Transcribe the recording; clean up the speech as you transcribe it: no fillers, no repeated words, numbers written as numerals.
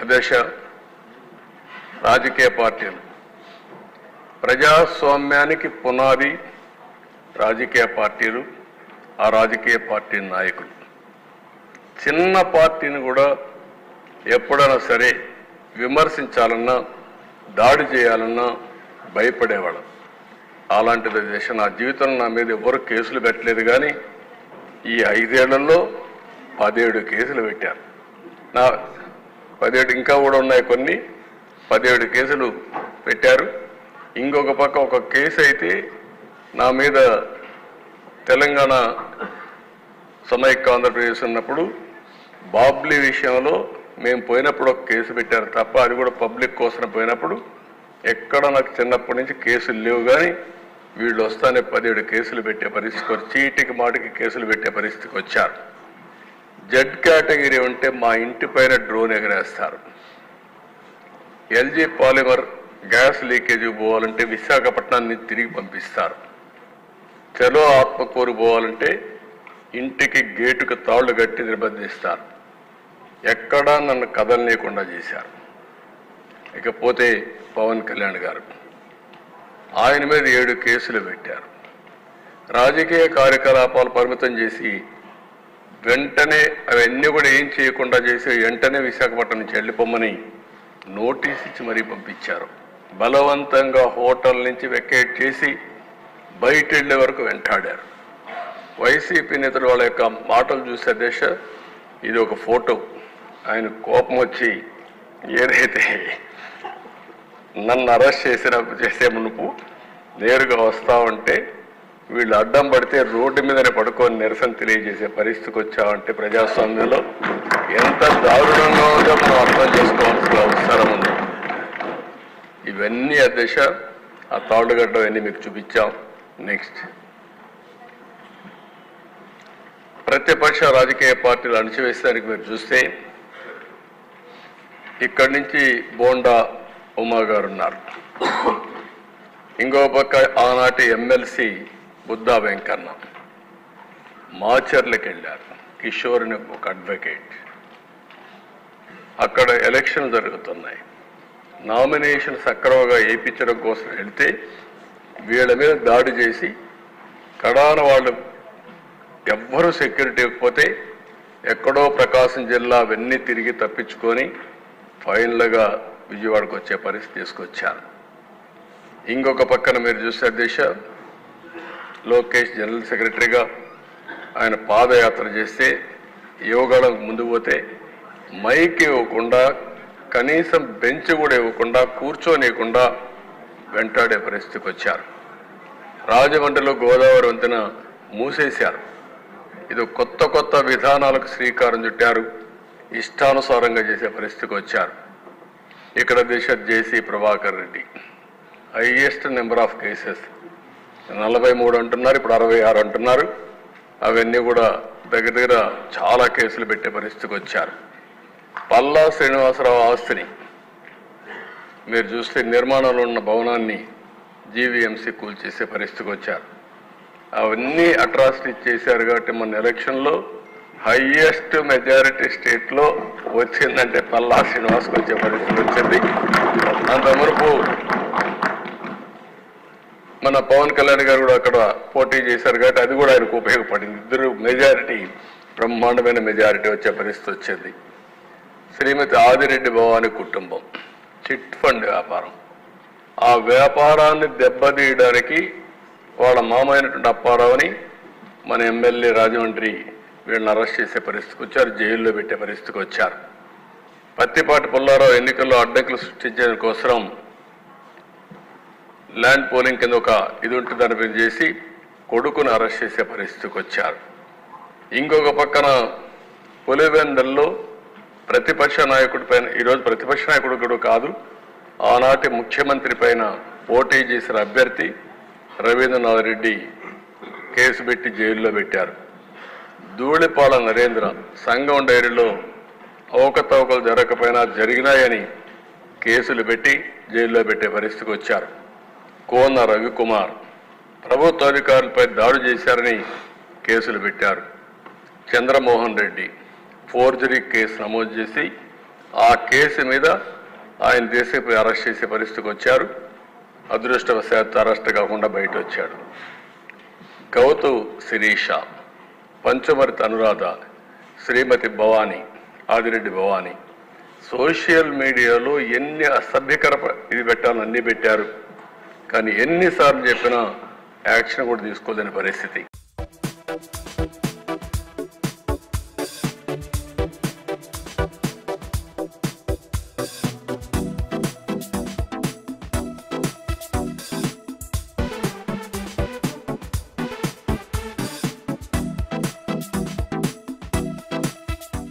అధ్యక్ష, రాజకీయ పార్టీలు ప్రజాస్వామ్యానికి పునాది రాజకీయ పార్టీలు, ఆ రాజకీయ పార్టీ నాయకులు. చిన్న పార్టీని కూడా ఎప్పుడైనా సరే విమర్శించాలన్నా దాడి చేయాలన్నా భయపడేవాళ్ళం. అలాంటిది అధ్యక్ష, నా జీవితంలో నా మీద ఎవరు కేసులు పెట్టలేదు, కానీ ఈ 5 ఏళ్లలో 17 కేసులు పెట్టారు. నా 17 ఇంకా కూడా ఉన్నాయి, కొన్ని 17 కేసులు పెట్టారు. ఇంకొక పక్క ఒక కేసు అయితే నా మీద తెలంగాణ సమైక్య ఆంధ్రప్రదేశ్ ఉన్నప్పుడు బాబ్లీ విషయంలో మేము పోయినప్పుడు ఒక కేసు పెట్టారు తప్ప, అది కూడా పబ్లిక్ కోసం పోయినప్పుడు ఎక్కడ నాకు చిన్నప్పటి నుంచి కేసులు లేవు. కానీ వీళ్ళు వస్తానే 17 కేసులు పెట్టే పరిస్థితికి, చీటికి మాటికి కేసులు పెట్టే పరిస్థితికి వచ్చారు. జెడ్ కేటగిరీ ఉంటే మా ఇంటి పైన డ్రోన్ ఎగరేస్తారు. ఎల్జీ పాలిమర్ గ్యాస్ లీకేజీ పోవాలంటే విశాఖపట్నాన్ని తిరిగి పంపిస్తారు. చలో ఆత్మకూరు పోవాలంటే ఇంటికి గేటుకు తాళ్లు కట్టి నిర్బంధిస్తారు. ఎక్కడా నన్ను కదలనీయకుండా చేశారు. ఇకపోతే పవన్ కళ్యాణ్ గారు, ఆయన మీద 7 కేసులు పెట్టారు. రాజకీయ కార్యకలాపాలు పరిమితం చేసి వెంటనే అవన్నీ కూడా ఏం చేయకుండా చేసి వెంటనే విశాఖపట్నం నుంచి వెళ్ళిపోమని నోటీస్ ఇచ్చి మరీ పంపించారు. బలవంతంగా హోటల్ నుంచి వెకేట్ చేసి బయట వెళ్ళే వరకు వెంటాడారు. వైసీపీ నేతలు వాళ్ళ యొక్క మాటలు చూసే దేశ, ఇది ఒక ఫోటో. ఆయన కోపం వచ్చి ఏదైతే నన్ను అరెస్ట్ చేసే మునుపు నేరుగా వస్తా ఉంటే వీళ్ళు అడ్డం పడితే రోడ్డు మీదనే పడుకొని నిరసన తెలియజేసే పరిస్థితికి వచ్చామంటే ప్రజాస్వామ్యంలో ఎంత దారుణంగా ఉందో మనం అర్థం చేసుకోవాల్సిన అవసరం ఉంది. ఇవన్నీ అధ్యక్ష, ఆ తాళ్ళుగడ్డ అన్నీ మీకు చూపించాం. నెక్స్ట్, ప్రతిపక్ష రాజకీయ పార్టీలు అణచివేసేదానికి మీరు చూస్తే ఇక్కడి నుంచి బోండా ఉమా గారు ఉన్నారు. ఇంకో పక్క ఆనాటి ఎమ్మెల్సీ బుద్దా వెంకన్న మాచర్లకు వెళ్ళారు. కిషోర్ని ఒక అడ్వకేట్. అక్కడ ఎలక్షన్ జరుగుతున్నాయి. నామినేషన్ సక్రమంగా వేయించడం కోసం వెళ్తే వీళ్ళ మీద దాడి చేసి కడాన వాళ్ళు ఎవ్వరూ సెక్యూరిటీ ఇవ్వకపోతే ఎక్కడో ప్రకాశం జిల్లా అవన్నీ తిరిగి తప్పించుకొని ఫైనల్గా విజయవాడకు వచ్చే పరిస్థితి తీసుకొచ్చారు. ఇంకొక పక్కన మీరు చూసే దిశ, లోకేష్ జనరల్ సెక్రటరీగా ఆయన పాదయాత్ర చేస్తే యువగళం ముందు పోతే మైక్ ఇవ్వకుండా, కనీసం బెంచ్ కూడా ఇవ్వకుండా, కూర్చోనియకుండా వెంటాడే పరిస్థితికి వచ్చారు. రాజమండ్రిలో గోదావరి వంతెన మూసేశారు. ఇది కొత్త విధానాలకు శ్రీకారం చుట్టారు. ఇష్టానుసారంగా చేసే పరిస్థితికి వచ్చారు. ఇక్కడ Disha JC Prabhakar Reddy highest number of cases 43 అంటున్నారు, ఇప్పుడు 66 అంటున్నారు. అవన్నీ కూడా దగ్గర చాలా కేసులు పెట్టే పరిస్థితికి వచ్చారు. పల్లా శ్రీనివాసరావు ఆస్తిని మీరు చూస్తే నిర్మాణంలో ఉన్న భవనాన్ని జీవీఎంసీ కూల్చేసే పరిస్థితికి వచ్చారు. అవన్నీ అట్రాసిటీ చేశారు కాబట్టి మన ఎలక్షన్లో హైయెస్ట్ మెజారిటీ స్టేట్లో వచ్చిందంటే పల్లా శ్రీనివాస్కి వచ్చే పరిస్థితి వచ్చింది. అంత మునుపు మన పవన్ కళ్యాణ్ గారు కూడా అక్కడ పోటీ చేశారు కాబట్టి అది కూడా ఆయనకు ఉపయోగపడింది. ఇద్దరు మెజారిటీ, బ్రహ్మాండమైన మెజారిటీ వచ్చే పరిస్థితి వచ్చింది. శ్రీమతి ఆదిరెడ్డి భవాని కుటుంబం చిట్ ఫండ్ వ్యాపారం, ఆ వ్యాపారాన్ని దెబ్బతీయడానికి వాళ్ళ మామైనటువంటి అప్పారావుని మన ఎమ్మెల్యే రాజమండ్రి వీళ్ళని అరెస్ట్ చేసే పరిస్థితికి వచ్చారు. జైల్లో పెట్టే పరిస్థితికి వచ్చారు. పత్తిపాటి పుల్లారావు ఎన్నికల్లో అడ్డంకులు సృష్టించడం కోసం ల్యాండ్ పోలింగ్ కింద ఒక ఇది ఉంటుందని మీరు చేసి కొడుకును అరెస్ట్ చేసే పరిస్థితికి వచ్చారు. ఇంకొక పక్కన పులివెందల్లో ప్రతిపక్ష నాయకుడి పైన, ఈరోజు ప్రతిపక్ష నాయకుడు కూడా కాదు, ఆనాటి ముఖ్యమంత్రి పైన పోటీ చేసిన అభ్యర్థి రవీంద్రనాథ్ రెడ్డి కేసు పెట్టి జైల్లో పెట్టారు. ధూళిపాల నరేంద్ర సంఘం డైరీలో అవకతవకలు జరగకపోయినా జరిగినాయని కేసులు పెట్టి జైల్లో పెట్టే పరిస్థితికి వచ్చారు. కోన రవికుమార్ ప్రభుత్వ అధికారులపై దాడి చేశారని కేసులు పెట్టారు. చంద్రమోహన్ రెడ్డి ఫోర్జరీ కేసు నమోదు చేసి ఆ కేసు మీద ఆయన దేశంపై అరెస్ట్ చేసే పరిస్థితికి వచ్చారు. అదృష్టవశాత్తు అరెస్ట్ కాకుండా బయట వచ్చాడు. గౌతు శిరీష, పంచమర్తి అనురాధ, శ్రీమతి భవానీ, ఆదిరెడ్డి భవానీ సోషల్ మీడియాలో ఎన్ని అసభ్యకర ఇది పెట్టాలని అన్ని పెట్టారు. కానీ ఎన్నిసార్లు చెప్పినా యాక్షన్ కూడా తీసుకోలేని పరిస్థితి.